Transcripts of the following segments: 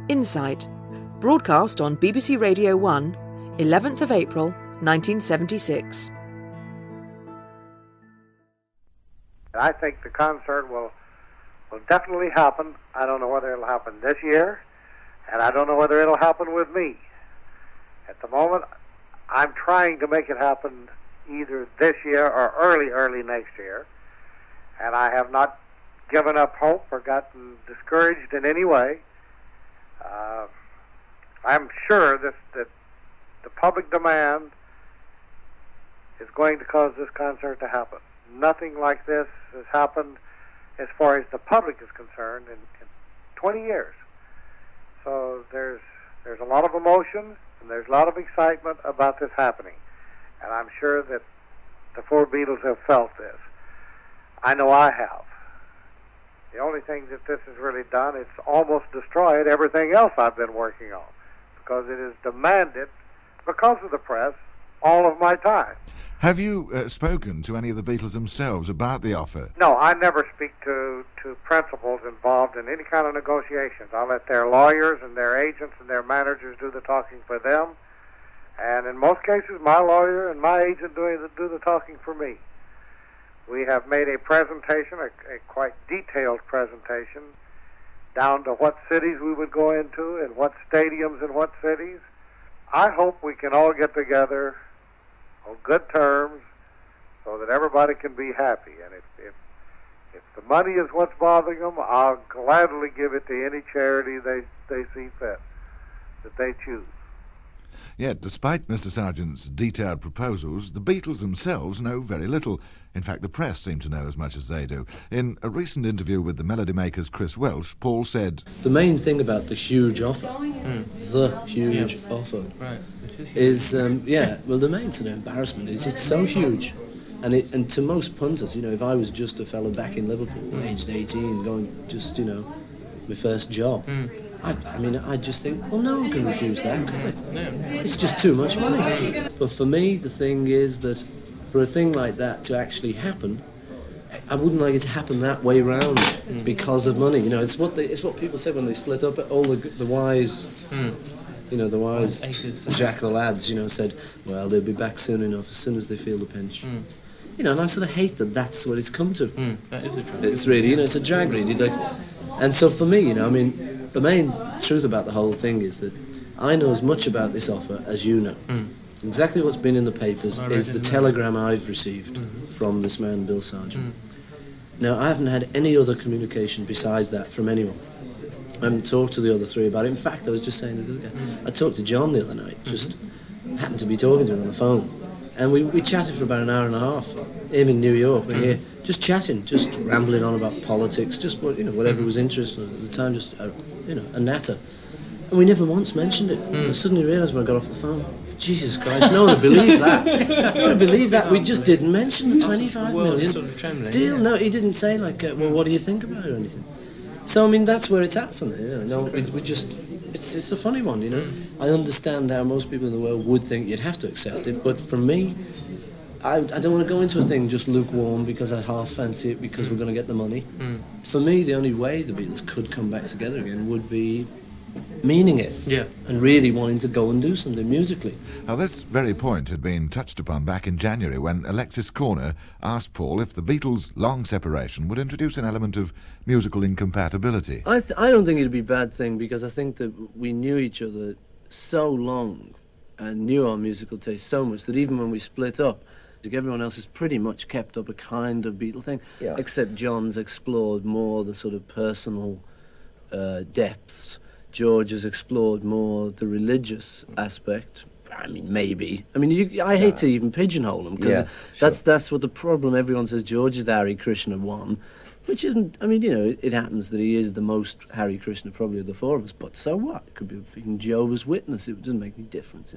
Insight, broadcast on BBC Radio 1, 11th of April, 1976. I think the concert will definitely happen. I don't know whether it'll happen this year, and I don't know whether it'll happen with me. At the moment, I'm trying to make it happen either this year or early next year, and I have not given up hope or gotten discouraged in any way. I'm sure that the public demand is going to cause this concert to happen. Nothing like this has happened as far as the public is concerned in 20 years. So there's a lot of emotion and there's a lot of excitement about this happening. And I'm sure that the four Beatles have felt this. I know I have. The only thing that this has really done, it's almost destroyed everything else I've been working on, because it has demanded, because of the press, all of my time. Have you spoken to any of the Beatles themselves about the offer? No, I never speak to principals involved in any kind of negotiations. I let their lawyers and their agents and their managers do the talking for them. And in most cases, my lawyer and my agent do the talking for me. We have made a presentation, a quite detailed presentation, down to what cities we would go into and what stadiums and what cities. I hope we can all get together on good terms so that everybody can be happy. And if the money is what's bothering them, I'll gladly give it to any charity they see fit, that they choose. Yet, despite Mr. Sargent's detailed proposals, the Beatles themselves know very little. In fact, the press seem to know as much as they do. In a recent interview with the Melody Makers' Chris Welsh, Paul said, "The main thing about the huge offer, the huge offer, right. It is huge. Is, the main sort of embarrassment is it's so huge. And to most punters, if I was just a fellow back in Liverpool, aged 18, going just, my first job, I just think, well, no one can refuse that, could they? No. It's just too much money. But for me, the thing is that for a thing like that to actually happen, I wouldn't like it to happen that way round because of money. It's what people said when they split up. All the wise, the wise Jack the lads, said, well, they'll be back soon enough, as soon as they feel the pinch. And I sort of hate that that's what it's come to. That is a drag. It's really, it's a drag, really. And so for me, the main truth about the whole thing is that I know as much about this offer as you know. Exactly what's been in the papers is the telegram I've received from this man, Bill Sargent. Now, I haven't had any other communication besides that from anyone. I haven't talked to the other three about it. In fact, I was just saying to the other guy, I talked to John the other night, just happened to be talking to him on the phone. And we chatted for about an hour and a half. Him in New York, we're here, just chatting, just rambling on about politics, just whatever was interesting at the time, just a natter. And we never once mentioned it. I suddenly realised when I got off the phone, Jesus Christ, no one would believe that. No one would believe that. We just didn't mention the 25 million sort of trembling, deal. Yeah. No, he didn't say well, what do you think about it or anything. So that's where it's at for me. No, we just. It's a funny one, I understand how most people in the world would think you'd have to accept it, but for me, I don't want to go into a thing just lukewarm because I half fancy it because we're going to get the money. For me, the only way the Beatles could come back together again would be meaning it and really wanting to go and do something musically. Now, this very point had been touched upon back in January when Alexis Corner asked Paul if the Beatles' long separation would introduce an element of musical incompatibility. I don't think it'd be a bad thing because I think that we knew each other so long and knew our musical taste so much that even when we split up, everyone else has pretty much kept up a kind of Beatle thing, except John's explored more the sort of personal depths. George has explored more the religious aspect. Maybe. I hate to even pigeonhole him because that's what the problem. Everyone says George is the Hare Krishna one, which isn't. It happens that he is the most Hare Krishna probably of the four of us. But so what? It could be a freaking Jehovah's Witness. It doesn't make any difference,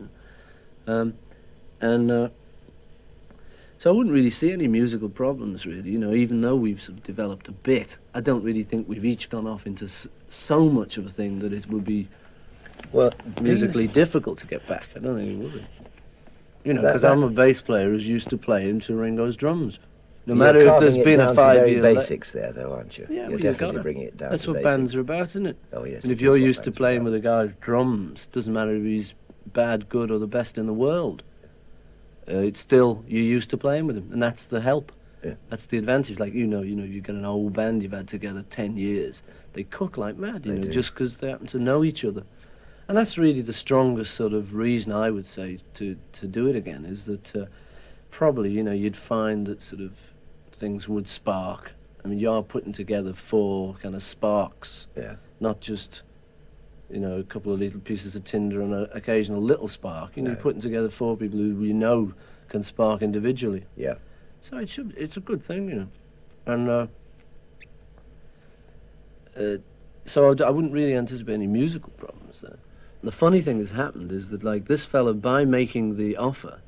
So I wouldn't really see any musical problems, really, even though we've sort of developed a bit. I don't really think we've each gone off into so much of a thing that it would be musically difficult to get back. I don't think it would be. Because I'm a bass player who's used to playing to Ringo's drums. No matter if there's been a 5-year... basics there, though, aren't you? Yeah, You're well, definitely bringing it down That's to what basics. bands are about, isn't it? Oh, yes. And if you're used to playing with a guy with drums, doesn't matter if he's bad, good, or the best in the world. It's still, you're used to playing with him, and that's the help. Yeah. That's the advantage. Like, you've got an old band you've had together 10 years. They cook like mad, you know, just because they happen to know each other. And that's really the strongest sort of reason, I would say, to do it again, is that probably, you'd find that sort of things would spark. I mean, you're putting together 4 kind of sparks, not just, a couple of little pieces of tinder and an occasional little spark. You're putting together 4 people who can spark individually. Yeah. So it's a good thing, And so I wouldn't really anticipate any musical problems there. The funny thing that's happened is that, like, this fella, by making the offer,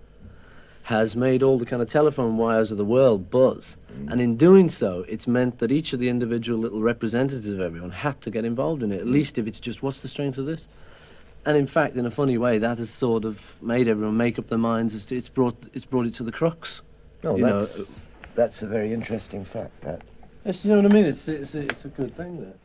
has made all the kind of telephone wires of the world buzz. And in doing so, it's meant that each of the individual little representatives of everyone had to get involved in it, at least if it's just, what's the strength of this? And in fact, in a funny way, that has sort of made everyone make up their minds as to, it's brought it to the crux. Oh, that's a very interesting fact, that. Yes, you know what I mean? It's a good thing, that.